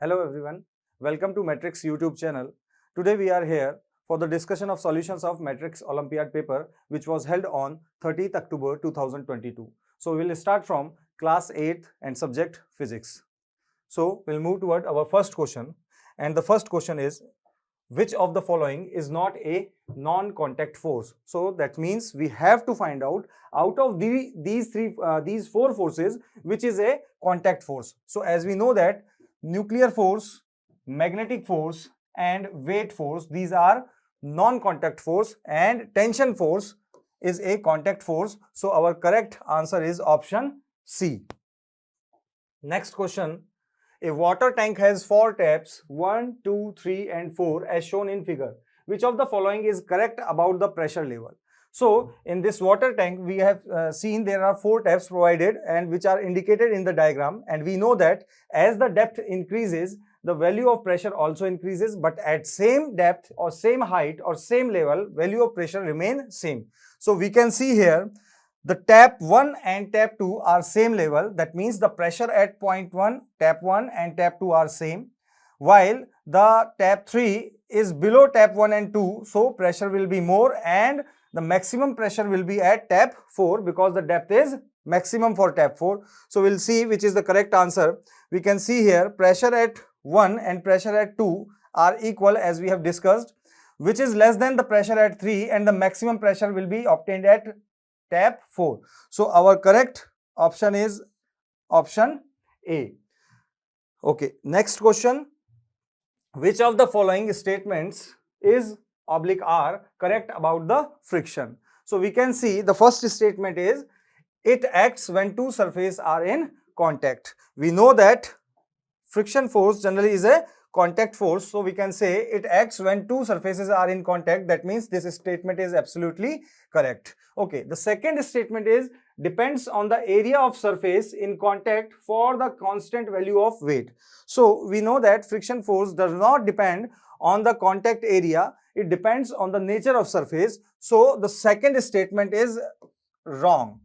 Hello everyone, welcome to Matrix YouTube channel. Today we are here for the discussion of solutions of Matrix Olympiad paper which was held on 30th October 2022. So we will start from class 8th and subject physics. So we'll move toward our first question, and the first question is, which of the following is not a non-contact force? So that means we have to find out of these four forces which is a contact force. So as we know that nuclear force, magnetic force and weight force, these are non-contact force, and tension force is a contact force. So our correct answer is option C. Next question. A water tank has 4 taps, 1, 2, 3 and 4 as shown in figure. Which of the following is correct about the pressure level? So in this water tank we have seen there are 4 taps provided and which are indicated in the diagram, and we know that as the depth increases the value of pressure also increases, but at same depth or same height or same level value of pressure remain same. So we can see here the tap 1 and tap 2 are same level. That means the pressure at point 1, tap 1 and tap 2 are same, while the tap 3 is below tap 1 and 2, so pressure will be more, and the maximum pressure will be at tap 4 because the depth is maximum for tap 4. So we'll see which is the correct answer. We can see here pressure at 1 and pressure at 2 are equal as we have discussed, which is less than the pressure at 3, and the maximum pressure will be obtained at tap 4. So our correct option is option A. Okay, next question. Which of the following statements is (are) correct about the friction? So we can see the first statement is, it acts when two surfaces are in contact. We know that friction force generally is a contact force, so we can say it acts when two surfaces are in contact. That means this statement is absolutely correct. Okay, the second statement is, depends on the area of surface in contact for the constant value of weight. So we know that friction force does not depend on the contact area, it depends on the nature of surface. So the second statement is wrong.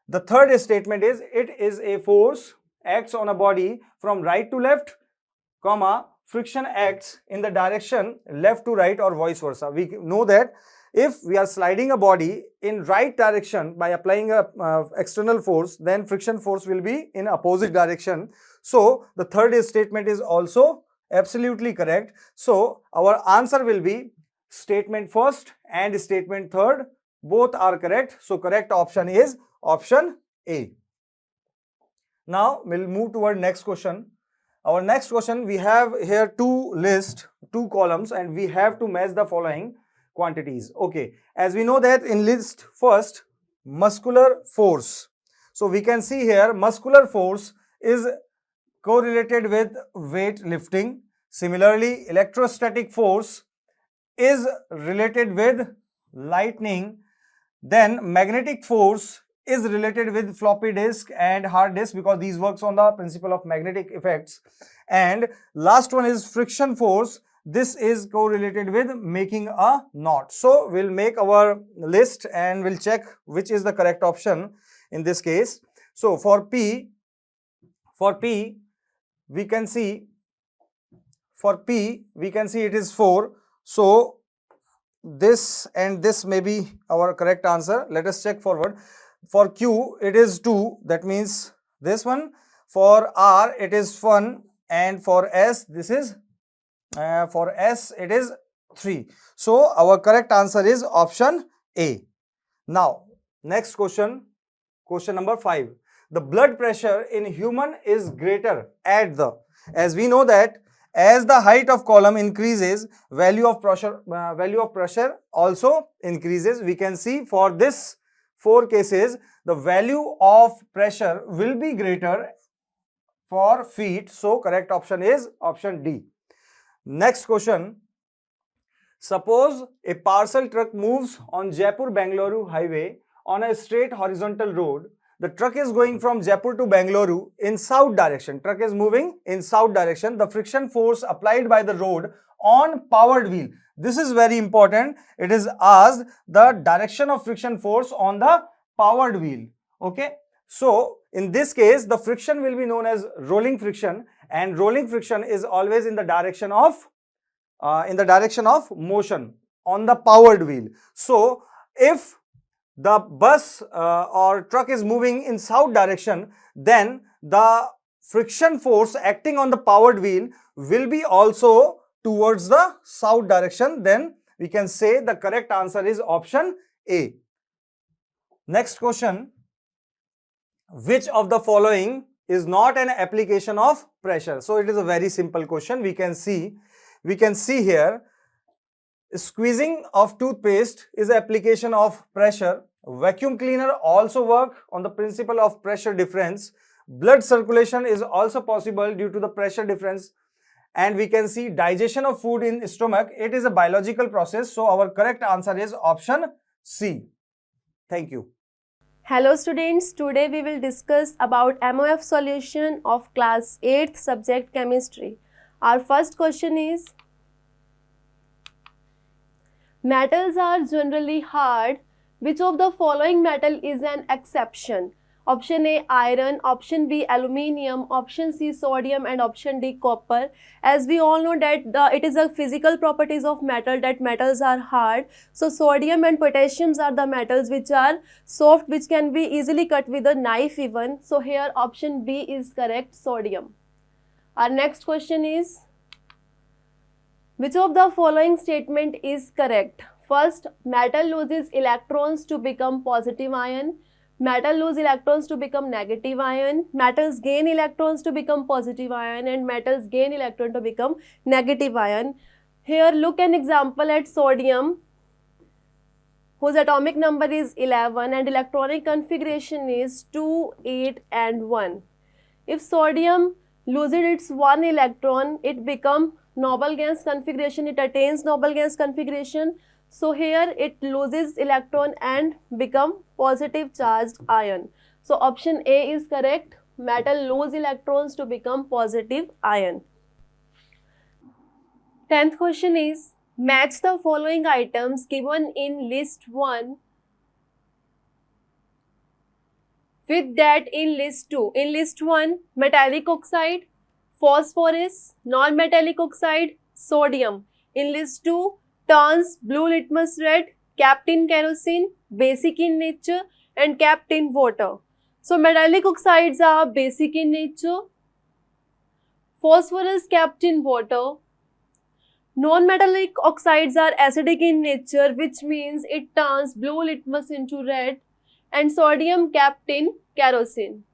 The third statement is, it is a force acts on a body from right to left, comma, friction acts in the direction left to right or vice versa. We know that if we are sliding a body in right direction by applying a external force, then friction force will be in opposite direction. So the third statement is also absolutely correct. So our answer will be statement first and statement third, both are correct. So correct option is option A. Now we'll move toward next question. Our next question, we have here two columns, and we have to match the following quantities. Okay, as we know that in list first, muscular force. So we can see here muscular force is correlated with weight lifting. Similarly, electrostatic force is related with lightning. Then magnetic force is related with floppy disk and hard disk because these works on the principle of magnetic effects. And last one is friction force. This is correlated with making a knot. So we'll make our list and we'll check which is the correct option in this case. So for P we can see it is 4. So this and this may be our correct answer. Let us check forward. For Q it is 2, that means this one. For R it is 1, and for S this is for S it is 3. So our correct answer is option A. Now next question, question number 5. The blood pressure in human is greater at the, as we know that as the height of column increases, value of pressure also increases. We can see for this 4 cases the value of pressure will be greater for feet. So correct option is option D. Next question. Suppose a parcel truck moves on Jaipur-Bengaluru highway on a straight horizontal road. The truck is going from Jaipur to Bengaluru in south direction. Truck is moving in south direction. The friction force applied by the road on powered wheel. This is very important. It is asked the direction of friction force on the powered wheel. Okay. So in this case, the friction will be known as rolling friction, and rolling friction is always in the direction of motion on the powered wheel. So if the bus or truck is moving in south direction, then the friction force acting on the powered wheel will be also towards the south direction. Then we can say the correct answer is option A. Next question: which of the following is not an application of pressure? So it is a very simple question. We can see here, squeezing of toothpaste is application of pressure. Vacuum cleaner also work on the principle of pressure difference. Blood circulation is also possible due to the pressure difference. And we can see digestion of food in stomach, it is a biological process. So our correct answer is option C. Thank you. Hello students, today we will discuss about MOF solution of class 8th subject chemistry. Our first question is, metals are generally hard. Which of the following metal is an exception? Option A, iron, option B, aluminium, option C, sodium, and option D, copper. As we all know that it is a physical properties of metal that metals are hard. So sodium and potassium are the metals which are soft, which can be easily cut with a knife even. So here option B is correct, sodium. Our next question is, which of the following statement is correct? First, metal loses electrons to become positive ion. Metal lose electrons to become negative ion. Metals gain electrons to become positive ion, and metals gain electron to become negative ion. Here look an example at sodium, whose atomic number is 11 and electronic configuration is 2, 8 and 1. If sodium loses its one electron, it becomes noble gas configuration, it attains noble gas configuration. So here it loses electron and become positive charged ion. So option A is correct. Metal lose electrons to become positive ion. 10th question is, match the following items given in list 1 with that in list 2. In list 1, metallic oxide, phosphorus, non-metallic oxide, sodium. In list 2, turns blue litmus red, capped in kerosene, basic in nature and capped in water. So metallic oxides are basic in nature, phosphorus capped in water, non-metallic oxides are acidic in nature, which means it turns blue litmus into red, and sodium capped in kerosene.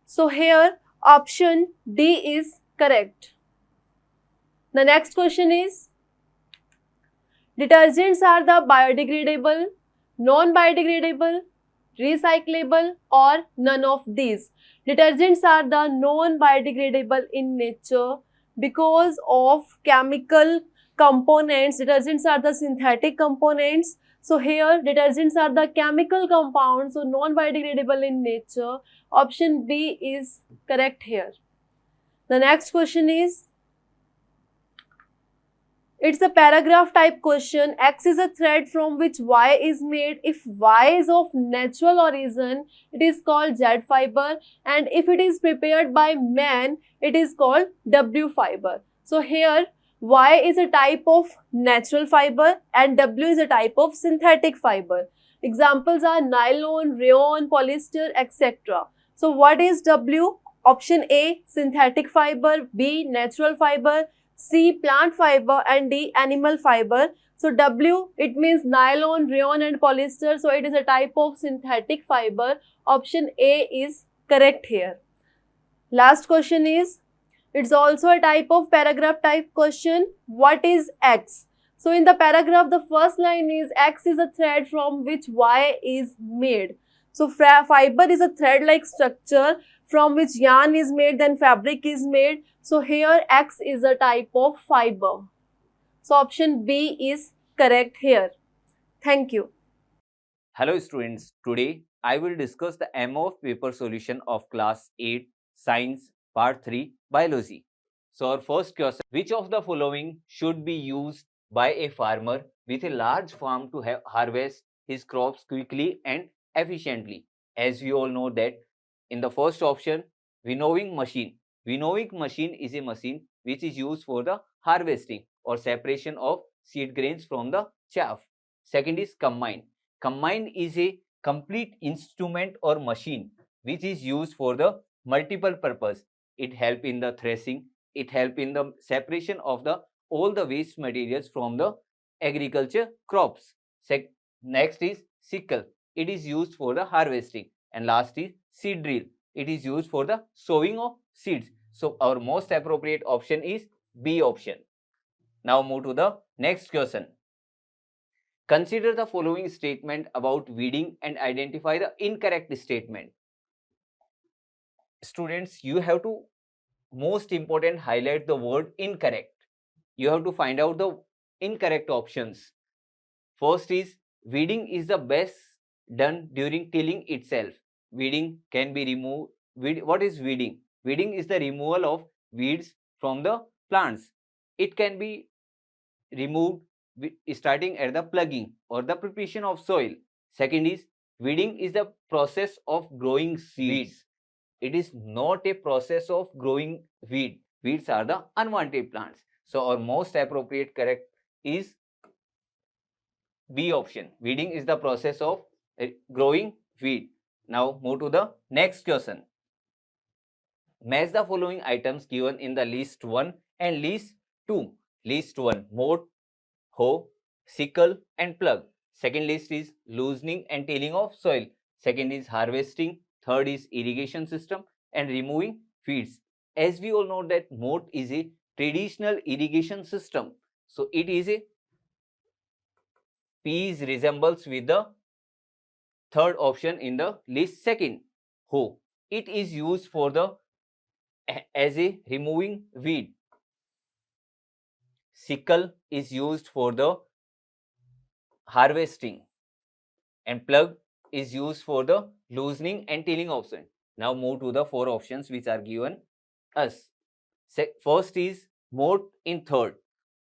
So here option D is correct. The next question is, detergents are the biodegradable, non-biodegradable, recyclable or none of these. Detergents are the non-biodegradable in nature because of chemical components. Detergents are the synthetic components. So here detergents are the chemical compounds, so non-biodegradable in nature. Option B is correct here. The next question is, it's a paragraph type question. X is a thread from which Y is made. If Y is of natural origin, it is called Z fiber, and if it is prepared by man, it is called W fiber. So here Y is a type of natural fiber and W is a type of synthetic fiber. Examples are nylon, rayon, polyester, etc. So what is W? Option A, synthetic fiber, B, natural fiber, C, plant fiber and D, animal fiber. So W, it means nylon, rayon and polyester. So it is a type of synthetic fiber. Option A is correct here. Last question is, it's also a type of paragraph type question. What is X? So in the paragraph, the first line is, X is a thread from which Y is made. So fiber is a thread-like structure from which yarn is made, then fabric is made. So here X is a type of fiber. So option B is correct here. Thank you. Hello students, today I will discuss the MOF paper solution of class 8 science part 3 biology. So our first question, which of the following should be used by a farmer with a large farm to harvest his crops quickly and efficiently? As we all know that in the first option, winnowing machine. Winnowing machine is a machine which is used for the harvesting or separation of seed grains from the chaff. Second is combine. Combine is a complete instrument or machine which is used for the multiple purpose. It help in the threshing, it help in the separation of the all the waste materials from the agriculture crops. Next is sickle. It is used for the harvesting. And last is seed drill. It is used for the sowing of seeds. So our most appropriate option is B option. Now move to the next question. Consider the following statement about weeding and identify the incorrect statement. Students, you have to most important highlight the word incorrect. You have to find out the incorrect options. First is weeding is the best done during tilling itself. Weeding can be removed. What is weeding? Weeding is the removal of weeds from the plants. It can be removed starting at the plugging or the preparation of soil. Second is weeding is the process of growing seeds. It is not a process of growing weed. Weeds are the unwanted plants. So our most appropriate correct is B option. Weeding is the process of growing weed. Now move to the next question. Match the following items given in the list 1 and list 2. List 1, mow, hoe, sickle and plug. Second list is loosening and tilling of soil. Second is harvesting. Third is irrigation system and removing weeds. As we all know that moat is a traditional irrigation system. So it is a P is resembles with the third option in the list. Second, hoe. It is used for the as a removing weed. Sickle is used for the harvesting and plug is used for the loosening and tilling of soil. Now move to the 4 options which are given us. First is moat in third.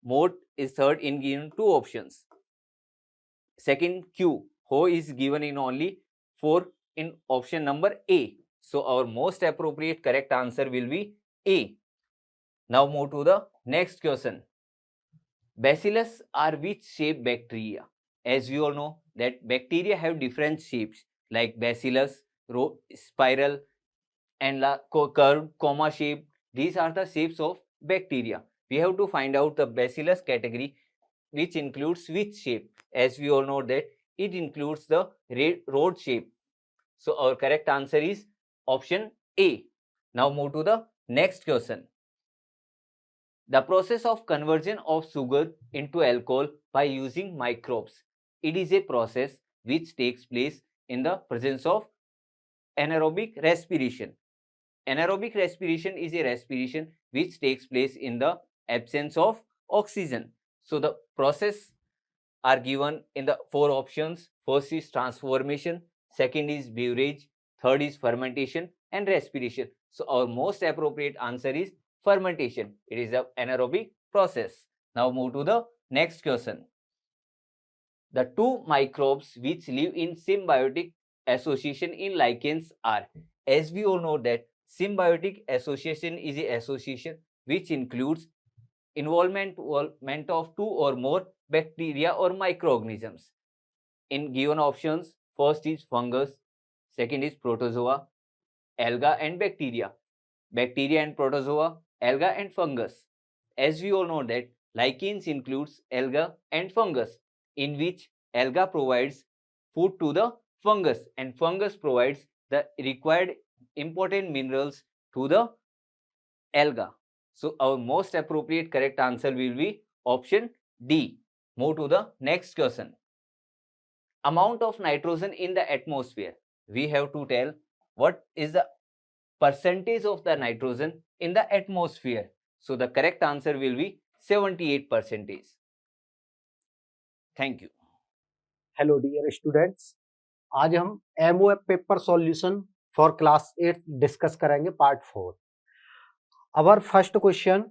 Moat is third in given 2 options. Second, Q. Hoe is given in only 4 in option number A. So our most appropriate correct answer will be A. Now move to the next question. Bacillus are which shape bacteria? As we all know that bacteria have different shapes like bacillus, spiral and curved, comma shape. These are the shapes of bacteria. We have to find out the bacillus category which includes which shape. As we all know that it includes the rod shape. So our correct answer is option A. Now move to the next question. The process of conversion of sugar into alcohol by using microbes. It is a process which takes place in the presence of anaerobic respiration. Anaerobic respiration is a respiration which takes place in the absence of oxygen. So the process are given in the 4 options. First is transformation, second is beverage, third is fermentation and respiration. So our most appropriate answer is fermentation. It is an anaerobic process. Now move to the next question. The 2 microbes which live in symbiotic association in lichens are, as we all know that symbiotic association is an association which includes involvement of 2 or more bacteria or microorganisms. In given options, first is fungus, second is protozoa, alga and bacteria. Bacteria and protozoa, alga and fungus. As we all know that lichens includes alga and fungus, in which alga provides food to the fungus and fungus provides the required important minerals to the alga. So our most appropriate correct answer will be option D. Move to the next question. Amount of nitrogen in the atmosphere. We have to tell what is the percentage of the nitrogen in the atmosphere. So the correct answer will be 78%. Thank you. Hello dear students, आज हम MOF paper solution for class 8 discuss करेंगे part 4. Our first question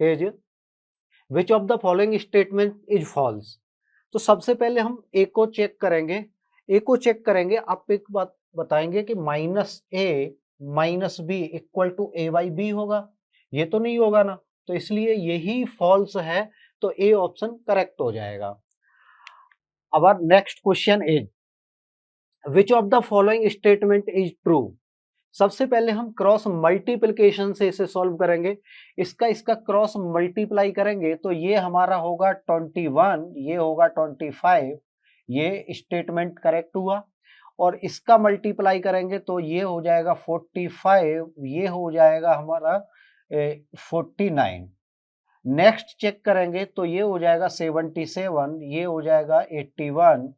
is which of the following statement is false. तो सबसे पहले हम ए को check करेंगे. आप एक बात बताएंगे कि -a minus B equal to A by B होगा, ये तो नहीं होगा ना, तो इसलिए यही फॉल्स है, तो ए ऑप्शन करेक्ट हो जाएगा। Our next question is which of the following statement is true. सबसे पहले हम क्रॉस मल्टीप्लिकेशन से इसे सॉल्व करेंगे। इसका क्रॉस मल्टीप्लाई करेंगे तो ये हमारा होगा 21, ये होगा 25, ये स्टेटमेंट करेक्ट हुआ। और इसका मल्टीप्लाई करेंगे तो ये हो जाएगा 45, ये हो जाएगा हमारा 49। नेक्स्ट चेक करेंगे तो ये हो जाएगा 77, ये हो जाएगा 81।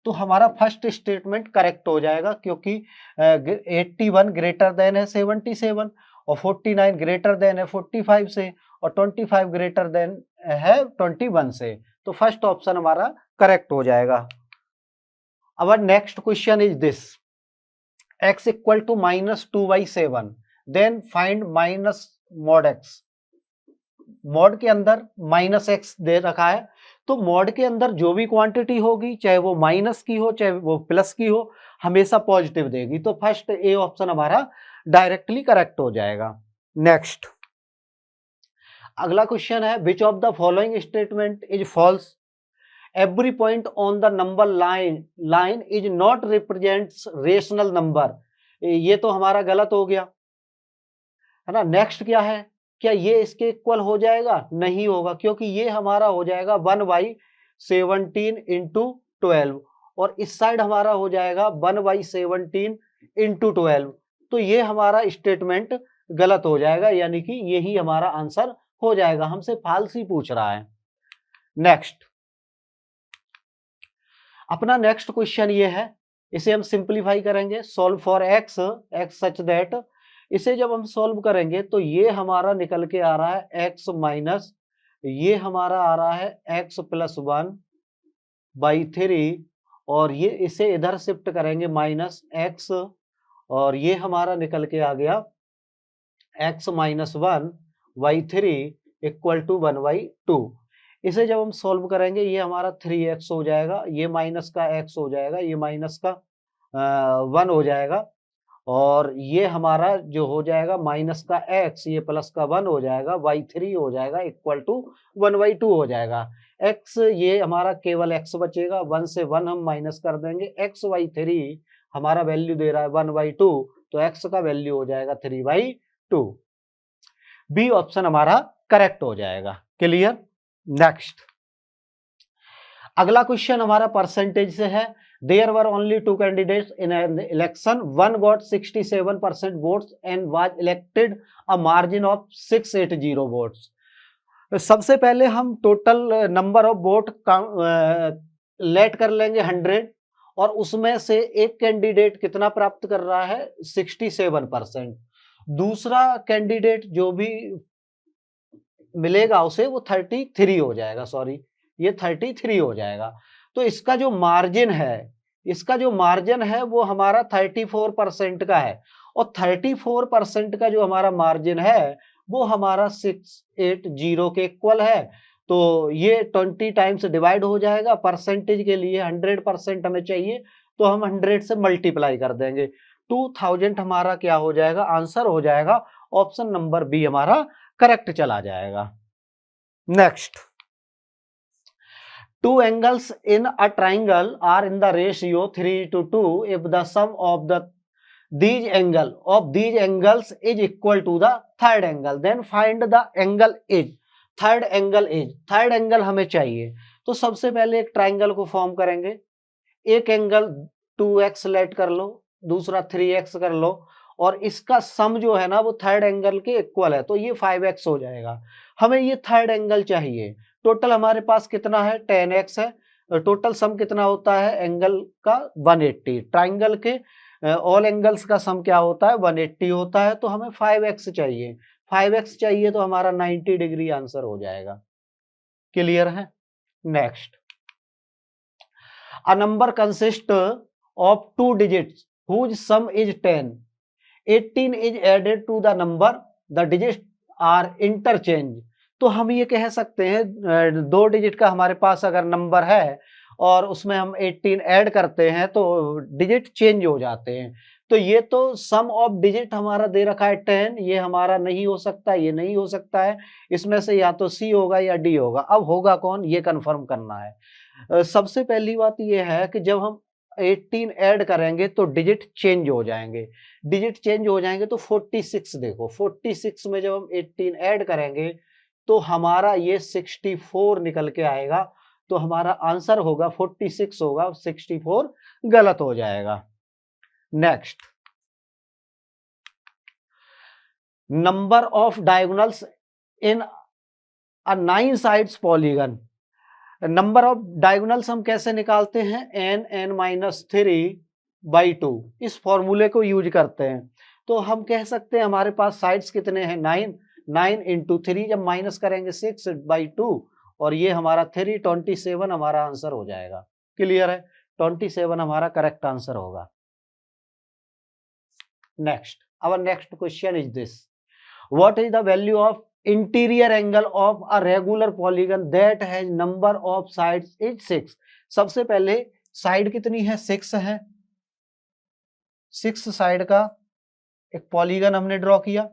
तो हमारा फर्स्ट स्टेटमेंट करेक्ट हो जाएगा, क्योंकि 81 ग्रेटर देन है 77 और 49 ग्रेटर देन है 45 से और 25 ग्रेटर देन है 21 से, तो फर्स्ट ऑप्शन हमारा करेक्ट हो जाएगा। Our next question is this: x equal to -2/7, then find minus mod x। Mod के अंदर माइनस एक्स दे रखा है, तो मॉड के अंदर जो भी क्वांटिटी होगी, चाहे वो माइनस की हो चाहे वो प्लस की हो, हमेशा पॉजिटिव देगी, तो फर्स्ट ए ऑप्शन हमारा डायरेक्टली करेक्ट हो जाएगा। नेक्स्ट अगला क्वेश्चन है which of the following statement is false. Every point on the number line is not represents rational number. ये तो हमारा गलत हो गया है ना। नेक्स्ट क्या है, क्या ये इसके इक्वल हो जाएगा? नहीं होगा, क्योंकि ये हमारा हो जाएगा 1/17 इंटू 12 और इस साइड हमारा हो जाएगा 1/17 इंटू 12, तो ये हमारा स्टेटमेंट गलत हो जाएगा, यानी कि यही हमारा आंसर हो जाएगा। हमसे फाल्स ही पूछ रहा है। नेक्स्ट अपना नेक्स्ट क्वेश्चन ये है, इसे हम सिंप्लीफाई करेंगे। Solve for x such that, इसे जब हम सॉल्व करेंगे तो ये हमारा निकल के आ रहा है x माइनस, ये हमारा आ रहा है x + 1/3 और ये इसे इधर शिफ्ट करेंगे -x और ये हमारा निकल के आ गया x - 1/3 = 1/2। इसे जब हम सॉल्व करेंगे ये हमारा 3x हो जाएगा, ये माइनस का x हो जाएगा, ये माइनस का 1 हो जाएगा और ये हमारा जो हो जाएगा माइनस का x, ये प्लस का 1 हो जाएगा, y3 हो जाएगा = 1/2 हो जाएगा। x ये हमारा केवल x बचेगा, 1 से 1 हम माइनस कर देंगे, x/3 हमारा वैल्यू दे रहा है 1/2, तो x का वैल्यू हो जाएगा 3/2। बी ऑप्शन हमारा करेक्ट हो जाएगा। क्लियर। नेक्स्ट अगला क्वेश्चन हमारा परसेंटेज से है। There were only 2 candidates in an election. One got 67% votes and was elected a margin of 680 votes. सबसे पहले हम total number of won't let कर लेंगे 100 और उसमें से एक कैंडिडेट कितना प्राप्त कर रहा है 67%। दूसरा कैंडिडेट जो भी मिलेगा उसे वो 33 हो जाएगा, सॉरी ये 33 हो जाएगा। तो इसका जो मार्जिन है वो हमारा 34% का है और 34% का जो हमारा मार्जिन है वो हमारा 680 के इक्वल है। तो ये 20 टाइम्स डिवाइड हो जाएगा। परसेंटेज के लिए 100% हमें चाहिए, तो हम 100 से मल्टीप्लाई कर देंगे। 2000 हमारा क्या हो जाएगा, आंसर हो जाएगा। ऑप्शन नंबर बी हमारा करेक्ट चला जाएगा। Next, 2 angles in a triangle are in the ratio 3:2 if the sum of these angles is equal to the third angle, then find the angle is। Third angle हमें चाहिए, तो सबसे पहले एक triangle को फॉर्म करेंगे। एक एंगल 2x लेट कर लो, दूसरा 3x कर लो और इसका सम जो है ना वो थर्ड एंगल के इक्वल है, तो ये 5x हो जाएगा। हमें ये थर्ड एंगल चाहिए। टोटल हमारे पास कितना है 10x है, टोटल सम कितना होता है एंगल का 180। ट्राइंगल के ऑल एंगल्स का सम क्या होता है 180 होता है, तो हमें 5x चाहिए। 5x चाहिए तो हमारा 90 डिग्री आंसर हो जाएगा। क्लियर है। Next, a number consist of 2 digits whose sum is 10. 18 is added to the number, the digits are interchanged। तो हम ये कह सकते हैं 2 डिजिट का हमारे पास अगर नंबर है और उसमें हम 18 ऐड करते हैं तो डिजिट चेंज हो जाते हैं। तो ये तो सम ऑफ डिजिट हमारा दे रखा है 10, ये हमारा नहीं हो सकता, ये नहीं हो सकता है, इसमें से या तो सी होगा या डी होगा। अब होगा कौन, ये कंफर्म करना है। सबसे पहली बात ये है कि जब हम 18 ऐड करेंगे तो डिजिट चेंज हो जाएंगे। डिजिट चेंज हो जाएंगे तो 46 देखो, 46 में जब हम 18 ऐड करेंगे तो हमारा ये 64 निकल के आएगा। तो हमारा आंसर होगा 46 होगा, 64 गलत हो जाएगा। Next, number of diagonals in a 9 sides polygon. Number of diagonals हम कैसे निकालते हैं, n(n-3/2) इस फॉर्मूले को यूज करते हैं। तो हम कह सकते हैं हमारे पास साइड्स कितने हैं, 9 इंटू 3, जब माइनस करेंगे 6/2 और ये हमारा 3, 27 हमारा आंसर हो जाएगा। क्लियर है, 27 हमारा करेक्ट आंसर होगा। Next, our next question is this: what is the value of interior angle of a regular polygon that has number of sides is 6? सबसे पहले साइड कितनी है, 6 है। 6 साइड का एक पॉलीगन हमने ड्रॉ किया।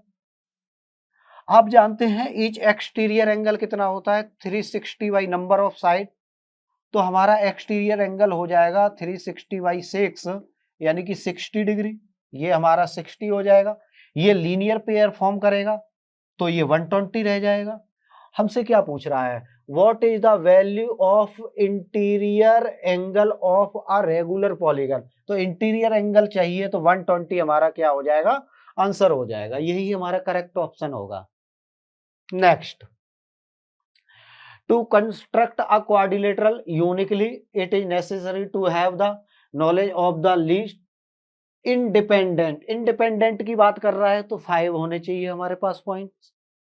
आप जानते हैं ईच एक्सटीरियर एंगल कितना होता है, 360 बाई नंबर ऑफ साइड। तो हमारा एक्सटीरियर एंगल हो जाएगा 360/6 यानी कि 60 डिग्री। ये हमारा 60 हो जाएगा। ये लीनियर पेयर फॉर्म करेगा तो ये 120 रह जाएगा। हमसे क्या पूछ रहा है, what is the value of interior angle of a regular polygon. तो इंटीरियर एंगल चाहिए तो 120 हमारा क्या हो जाएगा, आंसर हो जाएगा। यही हमारा करेक्ट ऑप्शन होगा। Next, to construct a quadrilateral uniquely it is necessary to have the knowledge of the least independent की बात कर रहा है तो 5 होने चाहिए हमारे पास पॉइंट्स।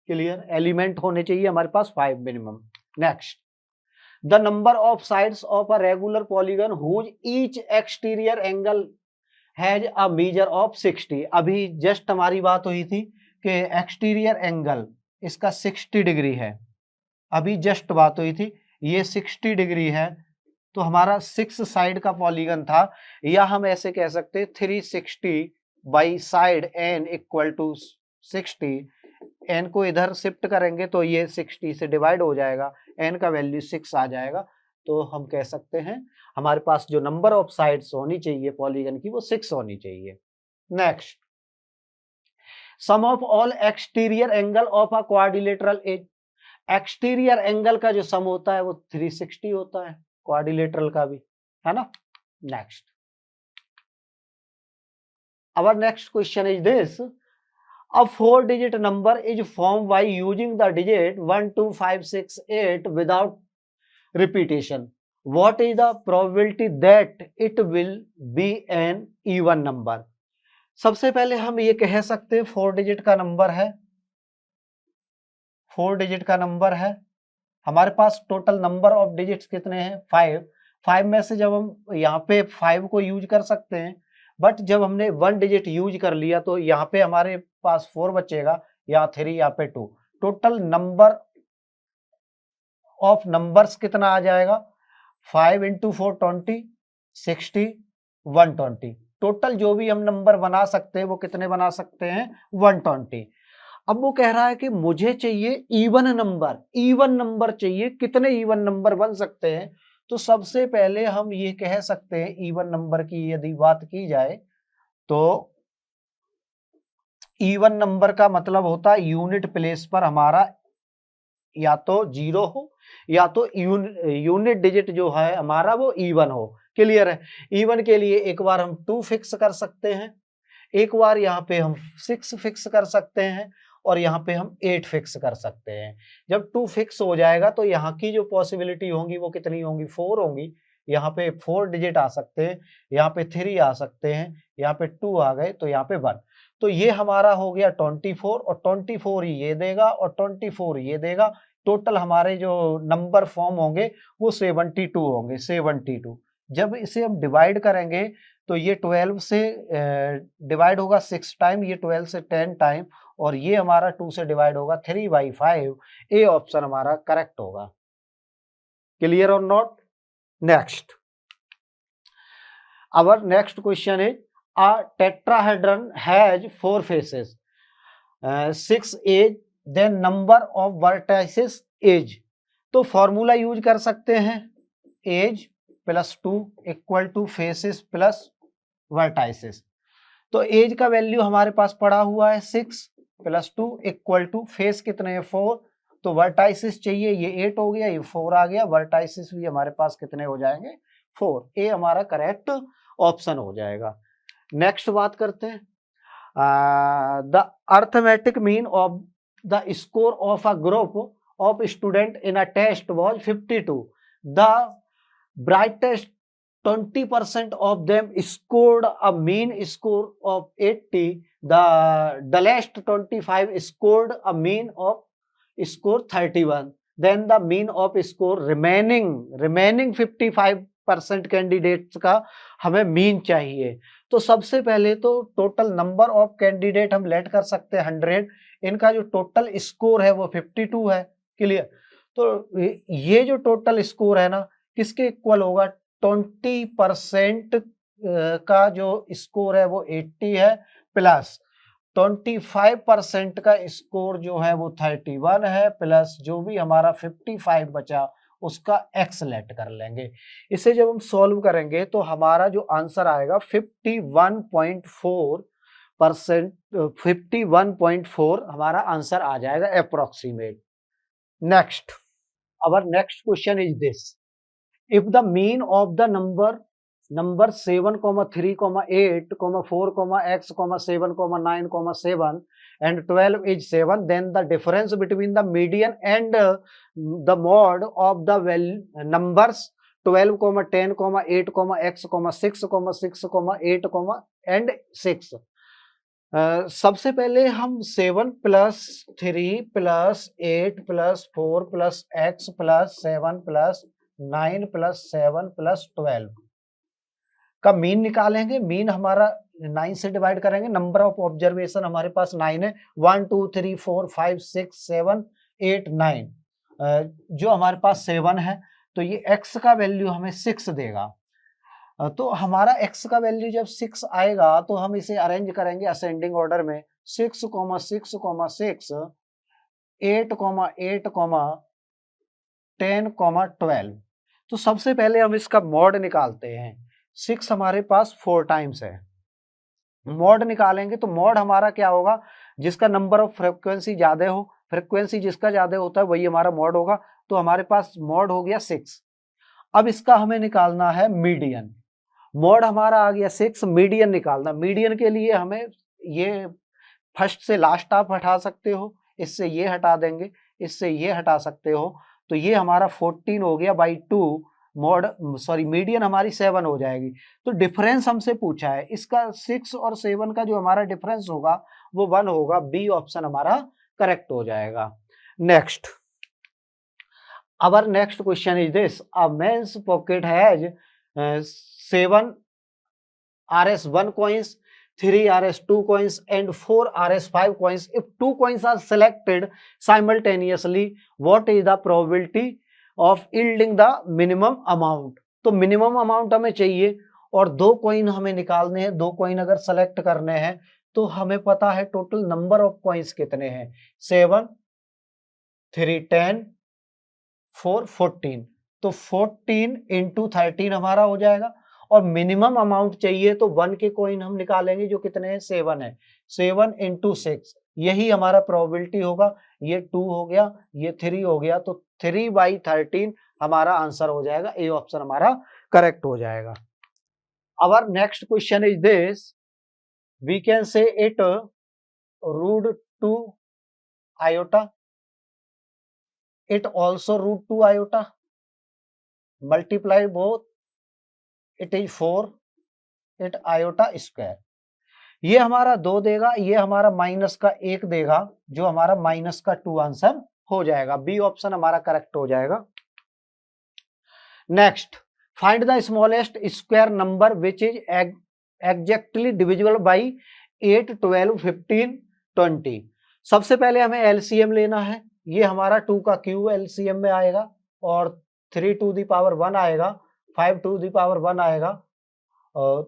क्लियर, एलिमेंट होने चाहिए हमारे पास 5 minimum. Next, the number of sides of a regular polygon whose each exterior angle has a measure of 60। अभी जस्ट हमारी बात हुई थी कि एक्सटीरियर एंगल इसका 60 डिग्री है। अभी जस्ट बात हुई थी, ये 60 डिग्री है। तो हमारा 6 साइड का पॉलीगन था, या हम ऐसे कह सकते हैं 360 by side n equal to 60। n को इधर शिफ्ट करेंगे तो ये 60 से डिवाइड हो जाएगा, n का वैल्यू 6 आ जाएगा। तो हम कह सकते हैं हमारे पास जो नंबर ऑफ साइड्स होनी चाहिए पॉलीगन की वो 6 होनी चाहिए। Next, sum of all exterior angle of a quadrilateral is. Exterior angle का जो सम होता है वो 360 होता है, क्वाड्रिलेटरल का भी, है ना। Next, our next question is this: a 4 digit number is form by using the digit 1 2 5 6 8 without repetition. What is the probability that it will be an even number. सबसे पहले हम ये कह सकते हैं 4 डिजिट का नंबर है, 4 डिजिट का नंबर है। हमारे पास टोटल नंबर ऑफ डिजिट्स कितने हैं, 5। 5 में से जब हम यहाँ पे 5 को यूज कर सकते हैं, बट जब हमने 1 डिजिट यूज कर लिया तो यहाँ पे हमारे पास 4 बचेगा, यहाँ 3, यहाँ पे 2। टोटल नंबर ऑफ नंबर्स कितना आ जाएगा, 5 इंटू 4 20, 60, 120। टोटल जो भी हम नंबर बना सकते हैं वो कितने बना सकते हैं, 120। अब वो कह रहा है कि मुझे चाहिए इवन नंबर, इवन नंबर चाहिए। कितने इवन नंबर बन सकते हैं, तो सबसे पहले हम ये कह सकते हैं इवन नंबर की यदि बात की जाए तो इवन नंबर का मतलब होता है यूनिट प्लेस पर हमारा या तो 0 हो या तो यूनिट डिजिट जो है हमारा वो इवन हो। क्लियर है, इवन के लिए एक बार हम 2 फिक्स कर सकते हैं, एक बार यहाँ पे हम 6 फिक्स कर सकते हैं और यहाँ पे हम 8 फिक्स कर सकते हैं। जब 2 फिक्स हो जाएगा तो यहाँ की जो पॉसिबिलिटी होंगी वो कितनी होंगी, 4 होंगी। यहाँ पे 4 डिजिट आ सकते हैं, यहाँ पे 3 आ सकते हैं, यहाँ पे 2 आ गए तो यहाँ पे 1। तो ये हमारा हो गया 24 और 24 ये देगा और 24 ये देगा। टोटल हमारे जो नंबर फॉर्म होंगे वो 72 होंगे, 72। जब इसे हम डिवाइड करेंगे तो ये 12 से डिवाइड होगा 6 टाइम, ये 12 से 10 टाइम, और ये हमारा 2 से डिवाइड होगा 3/5। ए ऑप्शन हमारा करेक्ट होगा। क्लियर और not. Next, our next question is, a tetrahedron has 4 faces, 6 edge, then number of vertices edge. तो फॉर्मूला यूज कर सकते हैं, edge plus 2 equal to faces plus vertices. तो एज का वैल्यू हमारे पास पड़ा हुआ है 6 प्लस 2 इक्वल टू फेस कितने हैं 4, तो वर्टाइसिस चाहिए, ये 8 हो गया, ये 4 आ गया, वर्टाइसिस भी हमारे पास कितने हो जाएंगे 4। ए हमारा करेक्ट ऑप्शन हो जाएगा। नेक्स्ट बात करते हैं, the arithmetic mean of the score of a group of student in a test was 52, the brightest 20% of them scored a mean score of 80, the dullest 25 scored a mean of score 31, then the mean of score remaining 55% candidates का हमें mean चाहिए। तो सबसे पहले तो total number of candidate हम late कर सकते हैं 100, इनका जो टोटल स्कोर है वो 52 है, क्लियर। तो ये जो टोटल स्कोर है ना किसके इक्वल होगा, 20% का जो स्कोर है वो 80 है, प्लस 25% का स्कोर जो है वो 31 है, प्लस जो भी हमारा 55 बचा उसका एक्स लेट कर लेंगे। इसे जब हम सॉल्व करेंगे तो हमारा जो आंसर आएगा 51.4 हमारा आंसर आ जाएगा approximate. Next, our next question is this, if the mean of the number 7, 3, 8, 4, x, 7, 9, 7 and 12 is 7, then the difference between the median and the mod of the numbers 12, 10, 8, x, 6, 6, 8 and 6। सबसे पहले हम 7 plus 3 plus 8 plus 4 plus x plus 7 plus 9 plus 7 plus 12 का mean निकालेंगे। Mean हमारा 9 से divide करेंगे, number of observation हमारे पास 9 है, 1 2 3 4 5 6 7 8 9, जो हमारे पास 7 है तो ये x का वैल्यू हमें 6 देगा। तो हमारा x का वैल्यू जब 6 आएगा तो हम इसे अरेंज करेंगे असेंडिंग ऑर्डर में, 6, 6, 6, 8, 8, 10, 12। तो सबसे पहले हम इसका मॉड निकालते हैं। 6 हमारे पास 4 टाइम्स है, मॉड निकालेंगे तो मॉड हमारा क्या होगा, जिसका नंबर ऑफ फ्रीक्वेंसी ज्यादा हो, फ्रीक्वेंसी जिसका ज्यादा होता है वही हमारा मॉड होगा। तो हमारे पास मॉड हो गया 6। अब इसका हमें निकालना है मीडियन। मॉड हमारा आ गया 6, मीडियन निकालना। मीडियन के लिए हमें ये फर्स्ट से लास्ट आप हटा सकते हो, इससे ये हटा देंगे, इससे ये हटा सकते हो, तो ये हमारा 14 हो गया बाई 2, मीडियन हमारी 7 हो जाएगी। तो डिफरेंस हमसे पूछा है, इसका 6 और 7 का जो हमारा डिफरेंस होगा वो 1 होगा, बी ऑप्शन हमारा करेक्ट हो जाएगा। Next, our next question is this, a men's pocket has 7 RS1 coins, 3 RS2 coins and 4 RS5 coins. If 2 coins are selected simultaneously, what is the probability of yielding the minimum amount? तो minimum amount हमें चाहिए और 2 coin हमें निकालने हैं। 2 coin अगर select करने हैं तो हमें पता है टोटल नंबर ऑफ कॉइन्स कितने हैं, 7, 3, 10, 4, 14। तो 14 इंटू 13 हमारा हो जाएगा और मिनिमम अमाउंट चाहिए तो 1 के कॉइन हम निकालेंगे जो कितने हैं, 7 है, 7 इंटू 6, यही हमारा प्रोबेबिलिटी होगा। ये 2 हो गया, ये 3 हो गया, तो 3/13 हमारा आंसर हो जाएगा, ए ऑप्शन हमारा करेक्ट हो जाएगा। Our next question is this, we can say it √2 iota, it also √2 iota, multiply both, it is 4, it iota square। ये हमारा 2 देगा, ये हमारा माइनस का 1 देगा, जो हमारा माइनस का 2 आंसर हो जाएगा, बी ऑप्शन हमारा करेक्ट हो जाएगा। Next, find the smallest square number which is exactly divisible by 8, 12, 15, 20। सबसे पहले हमें एलसीएम लेना है। ये हमारा 2 का क्यूब एलसीएम में आएगा और 3 to the power 1 आएगा, 5 टू द पावर 1 आएगा।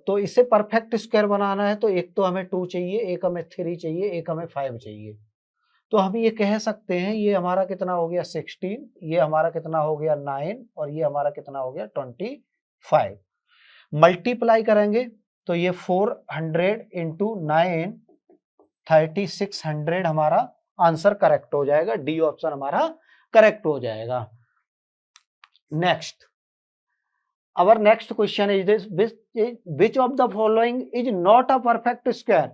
तो इसे परफेक्ट स्क्वायर बनाना है तो एक तो हमें 2 चाहिए, एक हमें 3 चाहिए, एक हमें 5 चाहिए। तो हम ये कह सकते हैं ये हमारा कितना हो गया 16, ये हमारा कितना हो गया 9 और ये हमारा कितना हो गया 25। मल्टीप्लाई करेंगे तो ये 400 इंटू 9 3600 हमारा आंसर करेक्ट हो जाएगा। डी ऑप्शन हमारा करेक्ट हो जाएगा। Next, our next question is this, which of the following is not a perfect square?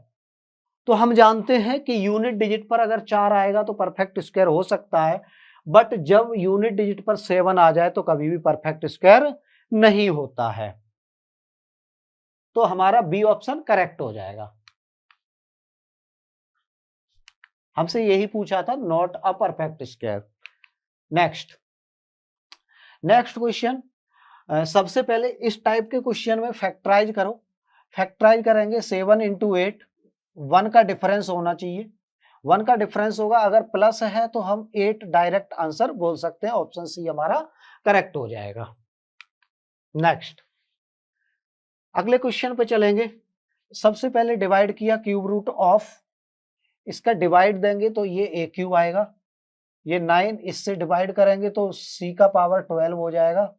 तो हम जानते हैं कि यूनिट डिजिट पर अगर 4 आएगा तो परफेक्ट स्क्वायर हो सकता है, बट जब यूनिट डिजिट पर 7 आ जाए तो कभी भी परफेक्ट स्क्वायर नहीं होता है। तो हमारा बी ऑप्शन करेक्ट हो जाएगा। हमसे यही पूछा था, not a perfect square. Next question, सबसे पहले इस टाइप के क्वेश्चन में फैक्टराइज करो। फैक्टराइज करेंगे 7 इंटू 8, 1 का डिफरेंस होना चाहिए। 1 का डिफरेंस होगा, अगर प्लस है तो हम 8 डायरेक्ट आंसर बोल सकते हैं। ऑप्शन सी हमारा करेक्ट हो जाएगा। नेक्स्ट, अगले क्वेश्चन पे चलेंगे। सबसे पहले डिवाइड किया क्यूब रूट ऑफ, इसका डिवाइड देंगे तो ये ए क्यूब आएगा। ये 9 इससे डिवाइड करेंगे तो सी का पावर 12 हो जाएगा।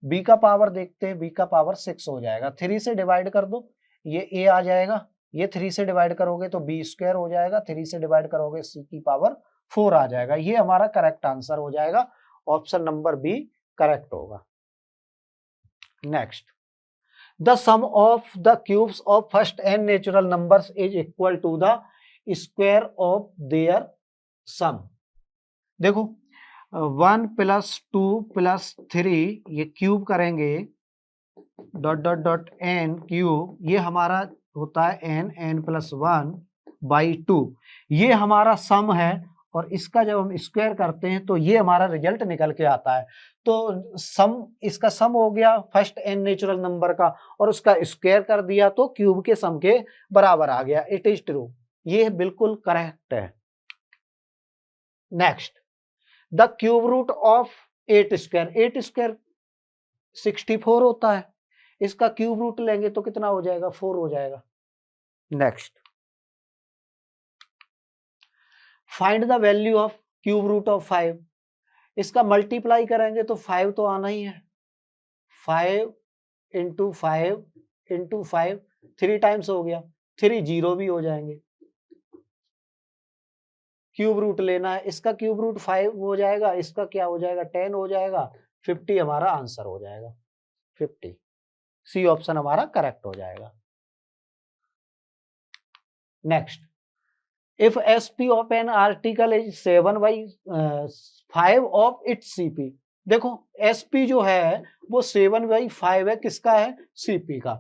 बी का पावर देखते हैं, बी का पावर 6 हो जाएगा। 3 से डिवाइड कर दो, ये ए आ जाएगा। ये 3 से डिवाइड करोगे तो बी स्क्वायर हो जाएगा। 3 से डिवाइड करोगे सी की पावर 4 आ जाएगा। ये हमारा करेक्ट आंसर हो जाएगा। ऑप्शन नंबर बी करेक्ट होगा। Next, the sum of the cubes of first n natural numbers is equal to the square of their sum. देखो 1 + 2 + 3 ये क्यूब करेंगे, dot dot dot n cube, ये हमारा होता है n + 1/2। ये हमारा सम है और इसका जब हम स्क्वायर करते हैं तो ये हमारा रिजल्ट निकल के आता है। तो सम, इसका सम हो गया फर्स्ट n नेचुरल नंबर का और उसका स्क्वायर कर दिया तो क्यूब के सम के बराबर आ गया। इट इज ट्रू, ये बिल्कुल करेक्ट है। Next, the cube root of 8 square, 8 square 64 होता है। इसका क्यूब रूट लेंगे तो कितना हो जाएगा, 4 हो जाएगा। Next, find the value of cube root of 5। इसका मल्टीप्लाई करेंगे तो 5 तो आना ही है। 5 इंटू 5 इंटू 5 3 टाइम्स हो गया, 3 जीरो भी हो जाएंगे। क्यूब रूट लेना है, इसका क्यूब रूट 5 हो जाएगा, इसका क्या हो जाएगा 10 हो जाएगा। 50 हमारा आंसर हो जाएगा। 50, सी ऑप्शन हमारा करेक्ट हो जाएगा। Next, if SP of an article is 7/5 of its CP. देखो एसपी जो है वो 7/5 है, किसका है, सीपी का।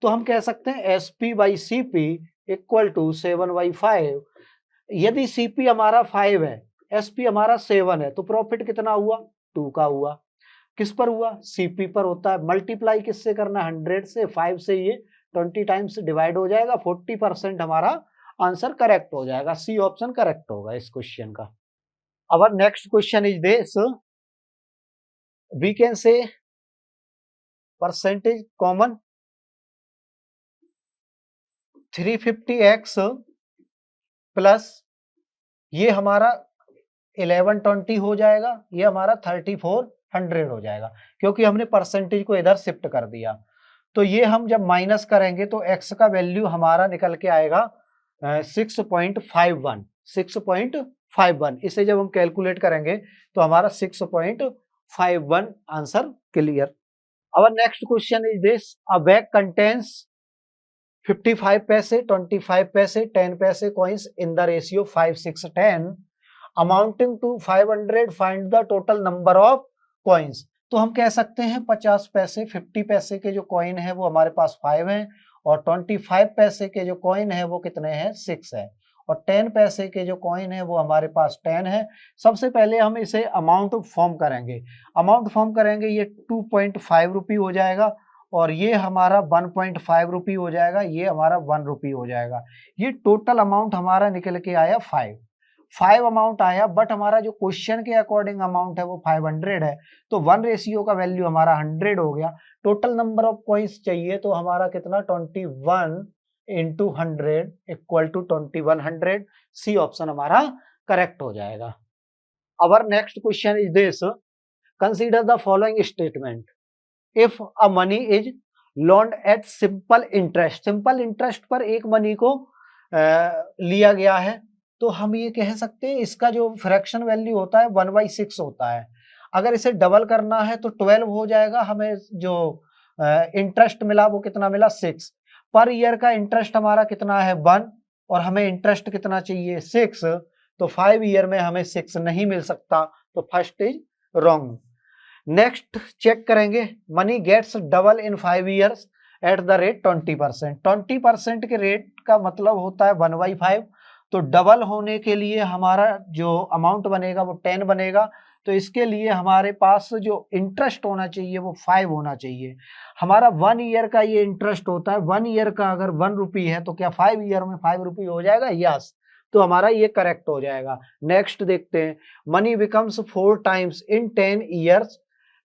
तो हम कह सकते हैं SP/CP इक्वल टू 7/5। यदि सीपी हमारा 5 है, एसपी हमारा 7 है, तो प्रॉफिट कितना हुआ, 2 का हुआ। किस पर हुआ, सीपी पर होता है। मल्टीप्लाई किससे करना, 100 से, 5 से ये 20 टाइम्स डिवाइड हो जाएगा। 40% हमारा आंसर करेक्ट हो जाएगा। सी ऑप्शन करेक्ट होगा इस क्वेश्चन का। Our next question is this, we can say percentage common 350x plus ये हमारा 1120 हो जाएगा, ये हमारा 3400 हो जाएगा, क्योंकि हमने परसेंटेज को इधर शिफ्ट कर दिया। तो ये हम जब माइनस करेंगे तो x का वैल्यू हमारा निकल के आएगा 6.51। इसे जब हम कैलकुलेट करेंगे तो हमारा 6.51 answer clear. Our next question is this, a bag contains 55 पैसे, 25 पैसे, 10 पैसे coins in the ratio 5, 6, 10 amounting to 500. Find the total number of coins. तो हम कह सकते हैं 50 पैसे, 50 पैसे के जो कॉइन है वो हमारे पास 5 हैं और 25 पैसे के जो कॉइन है वो कितने हैं, 6 है, और 10 पैसे के जो कॉइन है वो हमारे पास 10 है। सबसे पहले हम इसे अमाउंट फॉर्म करेंगे। अमाउंट फॉर्म करेंगे, ये 2.5 रुपी हो जाएगा और ये हमारा 1.5 रुपी हो जाएगा, ये हमारा 1 रुपी हो जाएगा। ये टोटल अमाउंट हमारा निकल के आया 5। 5 अमाउंट आया, बट हमारा जो क्वेश्चन के अकॉर्डिंग अमाउंट है वो 500 है, तो 1 रेशियो का वैल्यू हमारा 100 हो गया। टोटल नंबर ऑफ कॉइन्स चाहिए तो हमारा कितना 21 into 100 equal to 2100। C option हमारा करेक्ट हो जाएगा। Our next question is this: consider the following statement. If a money is loaned at simple interest पर एक मनी को लिया गया है, तो हम ये कह सकते हैं इसका जो फ्रैक्शन वैल्यू होता है 1/6 होता है। अगर इसे डबल करना है तो 12 हो जाएगा। हमें जो इंटरेस्ट मिला वो कितना मिला 6। पर ईयर का इंटरेस्ट हमारा कितना है 1 और हमें इंटरेस्ट कितना चाहिए 6, तो 5 ईयर में हमें 6 नहीं मिल सकता, तो first is wrong. Next check करेंगे, money gets double in 5 years at the rate 20%। 20% के रेट का मतलब होता है 1/5, तो डबल होने के लिए हमारा जो अमाउंट बनेगा वो 10 बनेगा, तो इसके लिए हमारे पास जो इंटरेस्ट होना चाहिए वो 5 होना चाहिए। हमारा 1 ईयर का ये इंटरेस्ट होता है, 1 ईयर का अगर 1 रुपी है तो क्या 5 ईयर में 5 रुपी हो जाएगा? यस, तो हमारा ये करेक्ट हो जाएगा। नेक्स्ट देखते हैं, money becomes 4 times in 10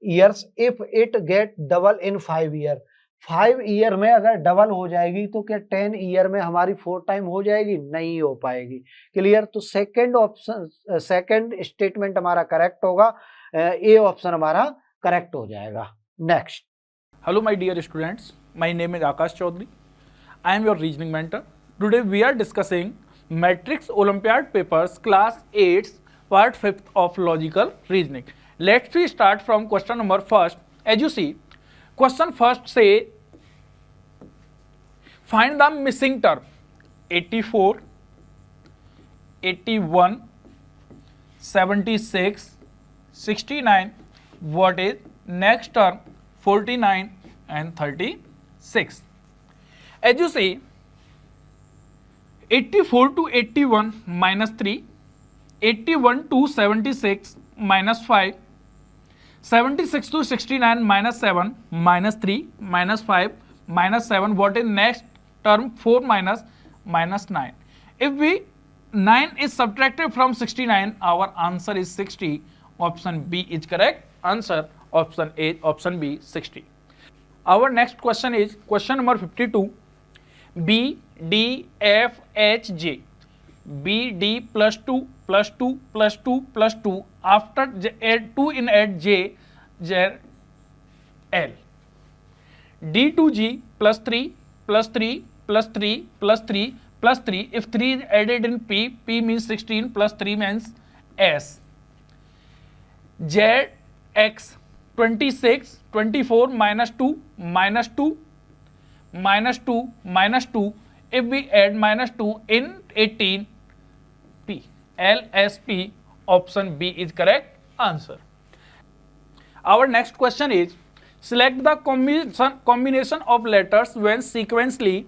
years if it get double in 5 year. 5 year में अगर डबल हो जाएगी तो क्या 10 ईयर में हमारी 4 टाइम हो जाएगी? नहीं हो पाएगी। क्लियर? तो सेकंड ऑप्शन, सेकंड स्टेटमेंट हमारा करेक्ट होगा, ए ऑप्शन हमारा करेक्ट हो जाएगा। Next. Hello my dear students, my name is Akash Chaudhary. I am your reasoning mentor. Today we are discussing Matrix Olympiad papers class 8 part 5th of logical reasoning. Let's we start from question number first. As you see, question first say find the missing term 84, 81, 76, 69. What is next term 49 and 36. As you see, 84 to 81 minus 3, 81 to 76 minus 5, 76 to 69 minus 7 minus 3 minus 5 minus 7. What is next term? 4 minus 9. If we 9 is subtracted from 69, our answer is 60. Option B is correct answer. Option A, option B 60. Our next question is question number 52. B, D, F, H, J. B, D plus 2 plus 2 plus 2 plus 2. After add 2 in add J, J, L. D to G plus 3 plus 3 plus 3 plus 3 plus 3. If 3 is added in P, P means 16 plus 3 means S. Z, X. 26, 24 minus 2 minus 2 minus 2 minus 2. If we add minus 2 in 18, P. LSP. Option B is correct answer. Our next question is select the combination of letters when sequentially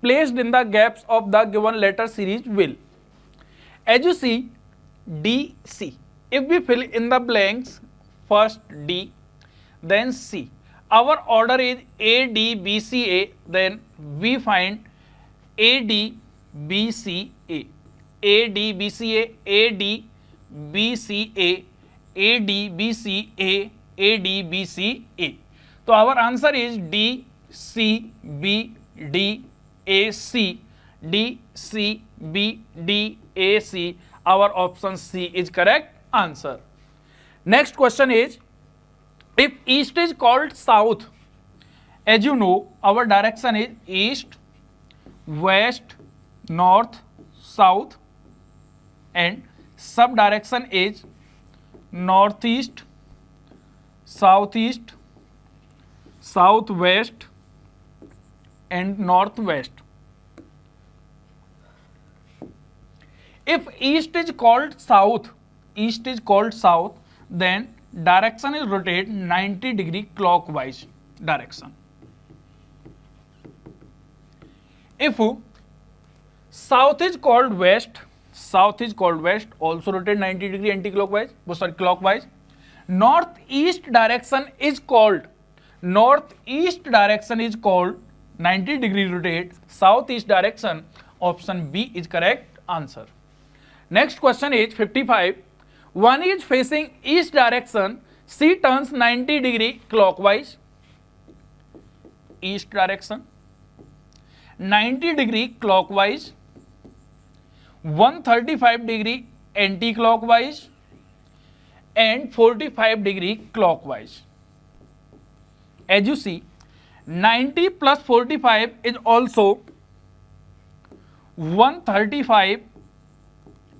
placed in the gaps of the given letter series will. As you see, D, C. If we fill in the blanks, first D, then C. Our order is A, D, B, C, A. Then we find A, D, B, C, A. A, D, B, C, A. A, D, B, C, A. A, D, B, C, A. A, D, B, C, A. So our answer is D, C, B, D, A, C. D, C, B, D, A, C. Our option C is correct answer. Next question is, if east is called south, as you know, our direction is east, west, north, south, and sub direction is northeast, southeast, southwest, and northwest. If east is called south, then direction is rotate 90 degree clockwise direction. If south is called west, also rotate 90 degree anti-clockwise, clockwise. Northeast direction is called 90 degree rotate southeast direction. Option B is correct answer. Next question is 55. One is facing east direction. C turns 90 degree clockwise. East direction. 90 degree clockwise. 135 degree anti-clockwise. And 45 degree clockwise. As you see, 90 plus 45 is also 135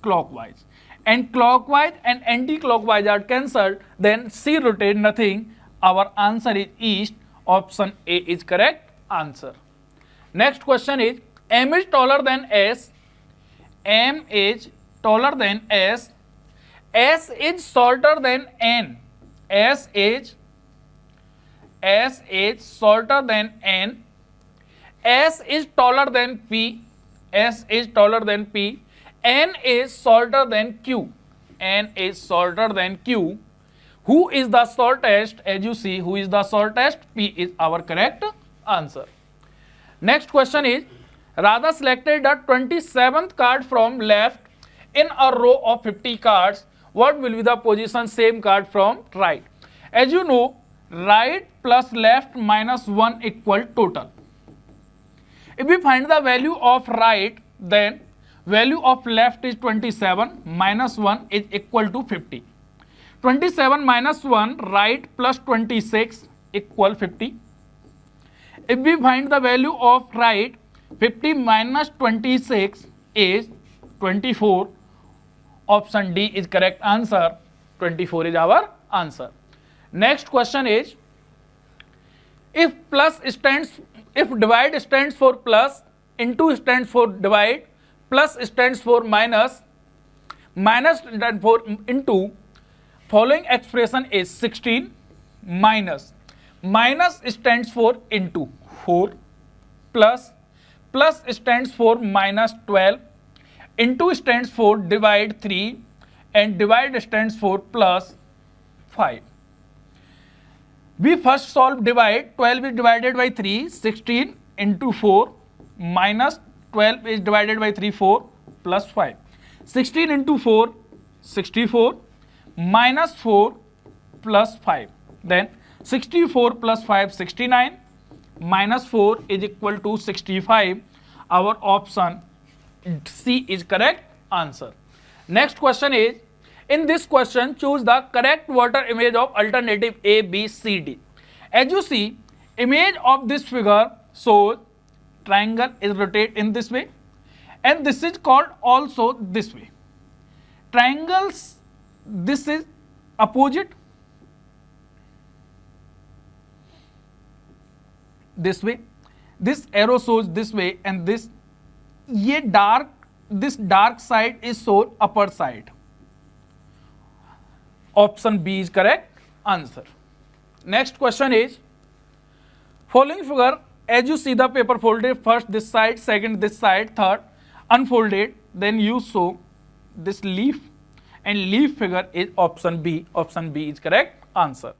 clockwise, and clockwise and anti-clockwise are cancelled, then C rotate nothing. Our answer is east. Option A is correct answer. Next question is M is taller than S. M is taller than S. S is shorter than N. S is shorter than N. S is taller than P. S is taller than P. N is shorter than Q. N is shorter than Q. Who is the shortest? As you see, who is the shortest? P is our correct answer. Next question is, Radha selected the 27th card from left in a row of 50 cards. What will be the position same card from right? As you know, right plus left minus 1 equal total. If we find the value of right, then value of left is 27 minus 1 is equal to 50. 27 minus 1, right plus 26 equal 50. If we find the value of right, 50 minus 26 is 24. Option D is correct answer. 24 is our answer. Next question is, if divide stands for plus, into stands for divide, plus stands for minus, minus stands for into, following expression is 16, minus stands for into 4, plus stands for minus 12, into stands for divide 3, and divide stands for plus 5. We first solve divide. 12 is divided by 3, 16 into 4, minus 12 is divided by 3, 4 plus 5. 16 into 4, 64, minus 4 plus 5. Then 64 plus 5, 69, minus 4 is equal to 65. Our option C is correct answer. Next question is, in this question, choose the correct water image of alternative A, B, C, D. As you see, image of this figure shows triangle is rotate in this way, and this is called also this way. Triangles, this is opposite, this way. This arrow shows this way, and this dark side is shown upper side. Option B is correct answer. Next question is, following figure, as you see the paper folded, first this side, second this side, third unfolded, then you show this leaf, and leaf figure is option B. Option B is correct answer.